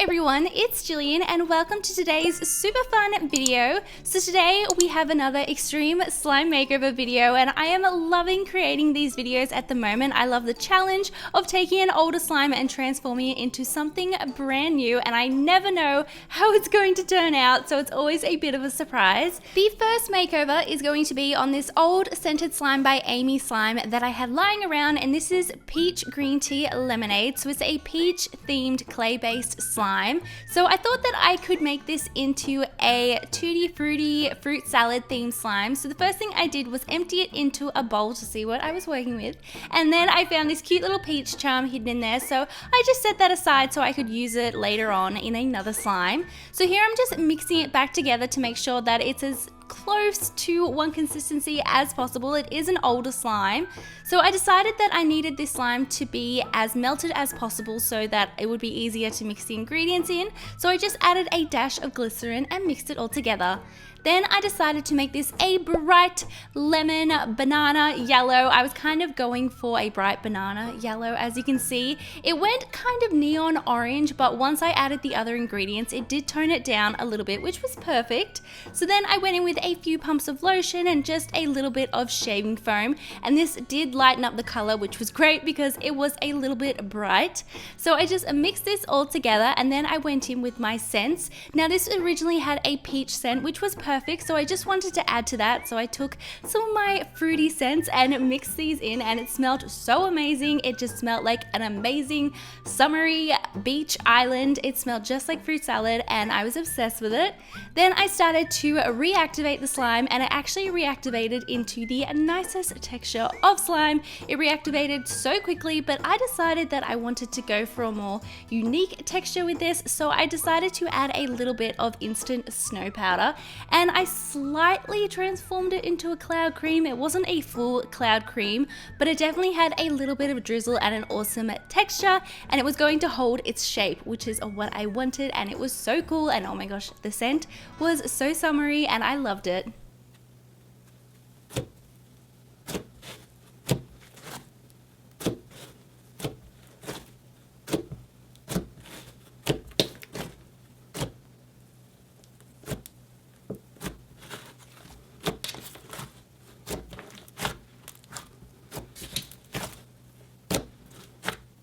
everyone, it's Gillian and welcome to today's super fun video. So today we have another extreme slime makeover video and I am loving creating these videos at the moment. I love the challenge of taking an older slime and transforming it into something brand new, and I never know how it's going to turn out, so it's always a bit of a surprise. The first makeover is going to be on this old scented slime by Amy slime that I had lying around, and this is Peach Green Tea Lemonade. So it's a peach themed clay based slime. So I thought that I could make this into a tutti fruity fruit salad themed slime. So the first thing I did was empty it into a bowl to see what I was working with, and then I found this cute little peach charm hidden in there, so I just set that aside so I could use it later on in another slime. So here I'm just mixing it back together to make sure that it's as close to one consistency as possible. It is an older slime, so I decided that I needed this slime to be as melted as possible so that it would be easier to mix the ingredients in. So I just added a dash of glycerin and mixed it all together. Then I decided to make this a bright lemon banana yellow. I was kind of going for a bright banana yellow, as you can see. It went kind of neon orange, but once I added the other ingredients, it did tone it down a little bit, which was perfect. So then I went in with a few pumps of lotion and just a little bit of shaving foam, and this did lighten up the color, which was great because it was a little bit bright. So I just mixed this all together, and then I went in with my scents. Now this originally had a peach scent, which was perfect, so I just wanted to add to that. So I took some of my fruity scents and mixed these in, and it smelled so amazing. It just smelled like an amazing summery beach island. It smelled just like fruit salad and I was obsessed with it. Then I started to reactivate the slime, and it actually reactivated into the nicest texture of slime. It reactivated so quickly, but I decided that I wanted to go for a more unique texture with this, so I decided to add a little bit of instant snow powder, and I slightly transformed it into a cloud cream. It wasn't a full cloud cream, but it definitely had a little bit of drizzle and an awesome texture, and it was going to hold its shape, which is what I wanted, and it was so cool. And oh my gosh, the scent was so summery and I loved it.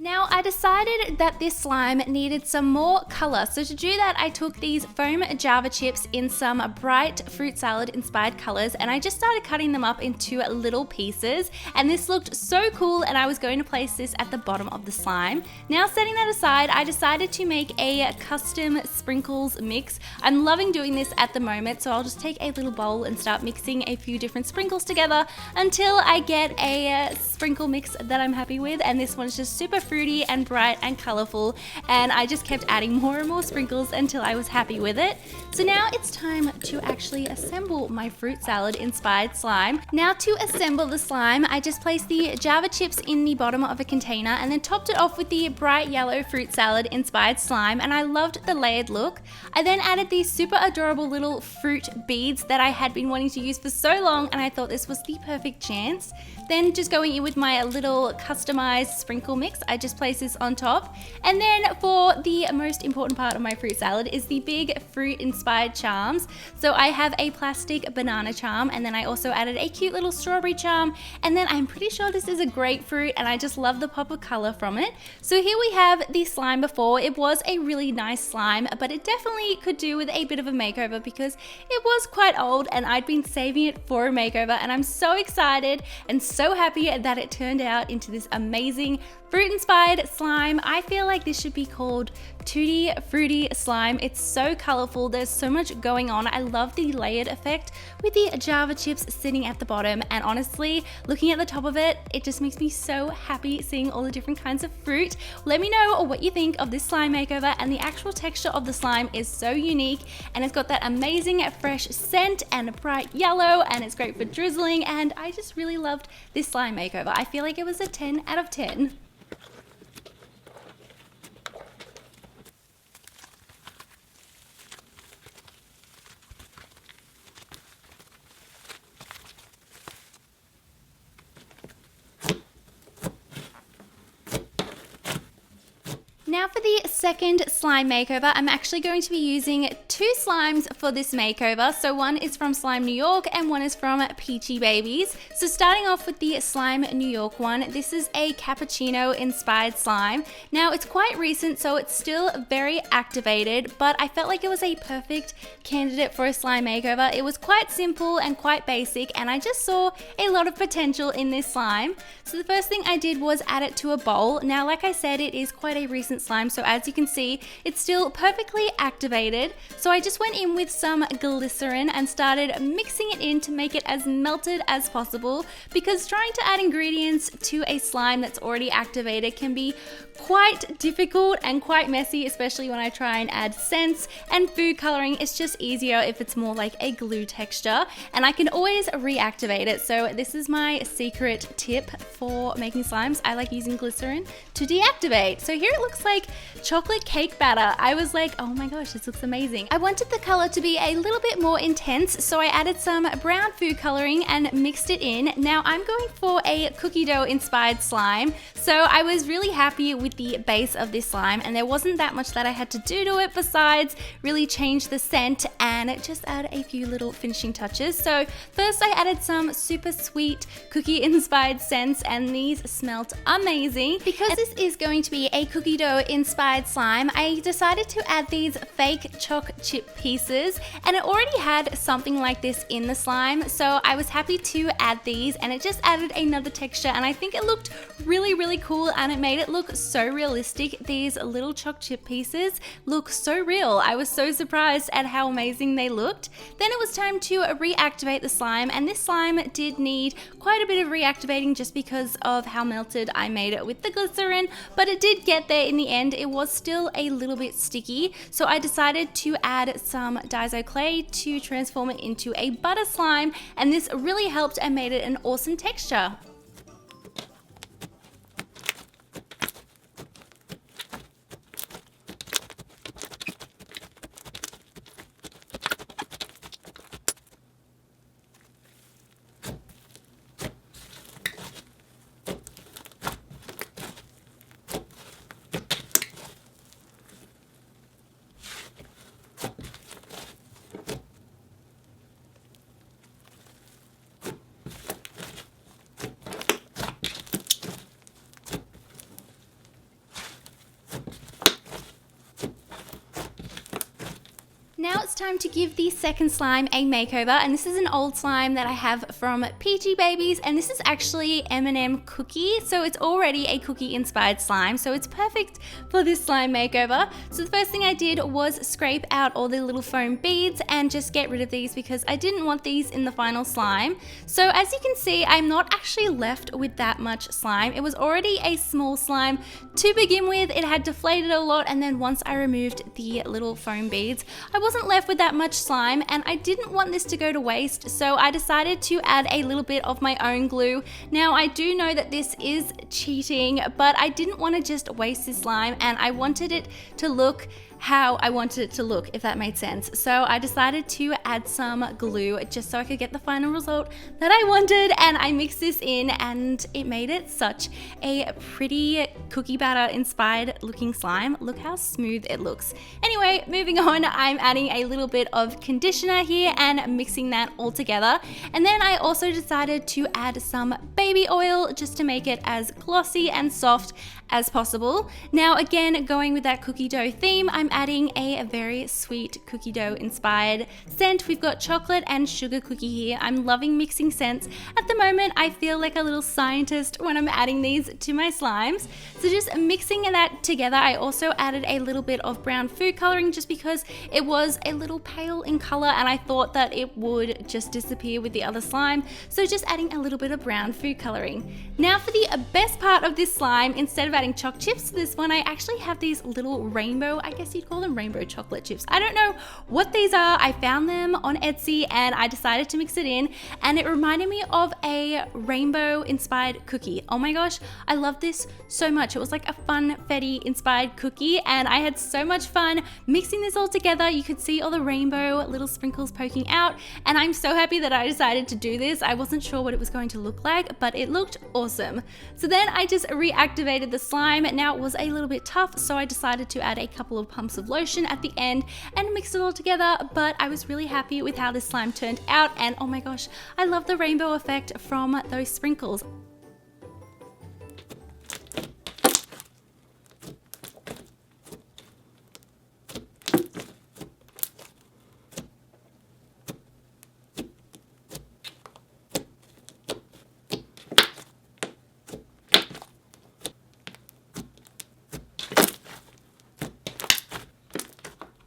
Now I decided that this slime needed some more color, so to do that I took these foam Java chips in some bright fruit salad inspired colors, and I just started cutting them up into little pieces, and this looked so cool, and I was going to place this at the bottom of the slime. Now setting that aside, I decided to make a custom sprinkles mix. I'm loving doing this at the moment, so I'll just take a little bowl and start mixing a few different sprinkles together until I get a sprinkle mix that I'm happy with, and this one's just super fruity and bright and colorful, and I just kept adding more and more sprinkles until I was happy with it. So now it's time to actually assemble my fruit salad inspired slime. Now to assemble the slime, I just placed the Java chips in the bottom of a container and then topped it off with the bright yellow fruit salad inspired slime, and I loved the layered look. I then added these super adorable little fruit beads that I had been wanting to use for so long, and I thought this was the perfect chance. Then just going in with my little customized sprinkle mix, I just place this on top. And then for the most important part of my fruit salad is the big fruit inspired charms. So I have a plastic banana charm, and then I also added a cute little strawberry charm, and then I'm pretty sure this is a grapefruit, and I just love the pop of color from it. So here we have the slime before. It was a really nice slime, but it definitely could do with a bit of a makeover because it was quite old and I'd been saving it for a makeover, and I'm so excited and so happy that it turned out into this amazing fruit inspired slime. I feel like this should be called Tutti Fruity Slime. It's so colorful, there's so much going on. I love the layered effect with the Java chips sitting at the bottom, and honestly, looking at the top of it, it just makes me so happy seeing all the different kinds of fruit. Let me know what you think of this slime makeover, and the actual texture of the slime is so unique, and it's got that amazing fresh scent and bright yellow, and it's great for drizzling, and I just really loved this slime makeover. I feel like it was a 10 out of 10. Now Now for the second slime makeover, I'm actually going to be using two slimes for this makeover. So one is from Slime New York and one is from Peachy Babies. So starting off with the Slime New York one, this is a cappuccino inspired slime. Now it's quite recent, so it's still very activated, but I felt like it was a perfect candidate for a slime makeover. It was quite simple and quite basic, and I just saw a lot of potential in this slime. So the first thing I did was add it to a bowl. Now, like I said, it is quite a recent slime, so as you can see, it's still perfectly activated. So I just went in with some glycerin and started mixing it in to make it as melted as possible, because trying to add ingredients to a slime that's already activated can be quite difficult and quite messy, especially when I try and add scents and food coloring. It's just easier if it's more like a glue texture, and I can always reactivate it. So this is my secret tip for making slimes. I like using glycerin to deactivate. So here it looks like chocolate cake batter. I was like, oh my gosh, this looks amazing. I wanted the color to be a little bit more intense, so I added some brown food coloring and mixed it in. Now I'm going for a cookie dough inspired slime, so I was really happy with the base of this slime, and there wasn't that much that I had to do to it besides really change the scent and just add a few little finishing touches. So first I added some super sweet cookie inspired scents, and these smelled amazing. Because this is going to be a cookie dough inspired slime, I decided to add these fake choc chip pieces, and it already had something like this in the slime, so I was happy to add these, and it just added another texture, and I think it looked really cool, and it made it look so realistic. These little choc chip pieces look so real. I was so surprised at how amazing they looked. Then it was time to reactivate the slime, and this slime did need quite a bit of reactivating just because of how melted I made it with the glycerin, but it did get there in the end. It was still a little bit sticky, so I decided to add some Daiso clay to transform it into a butter slime, and this really helped and made it an awesome texture. Now it's time to give the second slime a makeover, and this is an old slime that I have from Peachy Babies, and this is actually M&M cookie, so it's already a cookie inspired slime, so it's perfect for this slime makeover. So the first thing I did was scrape out all the little foam beads and just get rid of these because I didn't want these in the final slime. So as you can see, I'm not actually left with that much slime. It was already a small slime to begin with. It had deflated a lot, and then once I removed the little foam beads, I wasn't left with that much slime, and I didn't want this to go to waste, so I decided to add a little bit of my own glue. Now I do know that this is cheating, but I didn't want to just waste this slime, and I wanted it to look how I wanted it to look, if that made sense. So I decided to add some glue just so I could get the final result that I wanted, and I mixed this in, and it made it such a pretty cookie batter inspired looking slime. Look how smooth it looks. Anyway, moving on, I'm adding a little bit of conditioner here and mixing that all together. And then I also decided to add some baby oil just to make it as glossy and soft as possible. Now again, going with that cookie dough theme, I'm adding a very sweet cookie dough inspired scent. We've got chocolate and sugar cookie here. I'm loving mixing scents. At the moment, I feel like a little scientist when I'm adding these to my slimes. So just mixing that together, I also added a little bit of brown food coloring just because it was a little pale in color and I thought that it would just disappear with the other slime. So just adding a little bit of brown food coloring. Now for the best part of this slime, instead of adding choc chips to this one, I actually have these little rainbow, I guess you'd call them rainbow chocolate chips. I don't know what these are. I found them on Etsy and I decided to mix it in, and it reminded me of a rainbow inspired cookie. Oh my gosh, I love this so much. It was like a funfetti inspired cookie and I had so much fun mixing this all together. You could see all the rainbow little sprinkles poking out, and I'm so happy that I decided to do this. I wasn't sure what it was going to look like, but it looked awesome. So then I just reactivated the slime. Now it was a little bit tough, so I decided to add a couple of pumps of lotion at the end and mix it all together, but I was really happy with how this slime turned out, and oh my gosh, I love the rainbow effect from those sprinkles.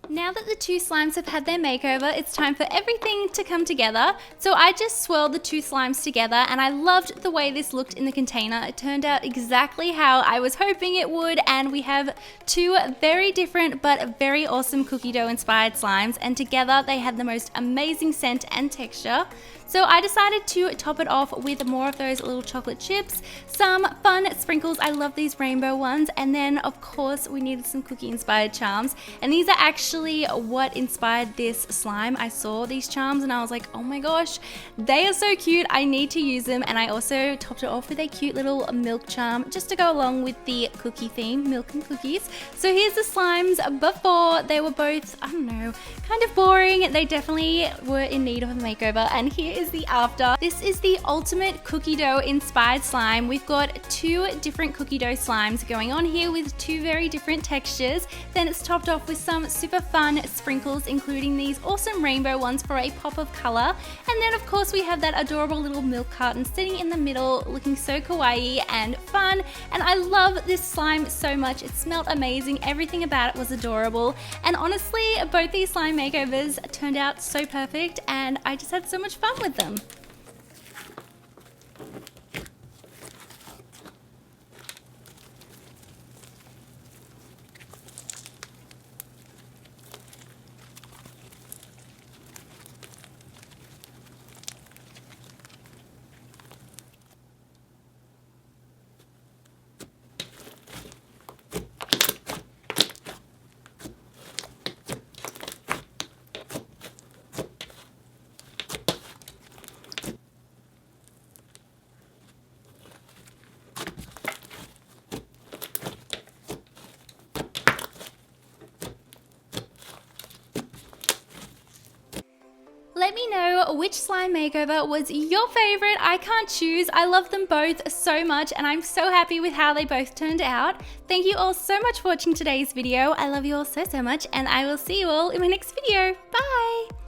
Now that the two slimes have had their makeover, it's time for everything to come together. So I just swirled the two slimes together and I loved the way this looked in the container. It turned out exactly how I was hoping it would, and we have two very different but very awesome cookie dough inspired slimes, and together they had the most amazing scent and texture. So I decided to top it off with more of those little chocolate chips, some fun sprinkles, I love these rainbow ones, and then of course we needed some cookie inspired charms, and these are actually what inspired this slime. I saw these charms and I was like, oh my gosh, they are so cute, I need to use them. And I also topped it off with a cute little milk charm just to go along with the cookie theme, milk and cookies. So here's the slimes before. They were both, I don't know, kind of boring. They definitely were in need of a makeover, and here is the after. This is the ultimate cookie dough inspired slime. We've got two different cookie dough slimes going on here with two very different textures. Then it's topped off with some super fun sprinkles, including these awesome rainbow ones for a pop of color. And then of course we have that adorable little milk carton sitting in the middle, looking so kawaii and fun. And I love this slime so much. It smelled amazing. Everything about it was adorable. And honestly, both these slime makeovers turned out so perfect, and I just had so much fun with them. Let me know which slime makeover was your favorite. I can't choose. I love them both so much, and I'm so happy with how they both turned out. Thank you all so much for watching today's video. I love you all so much, and I will see you all in my next video. Bye!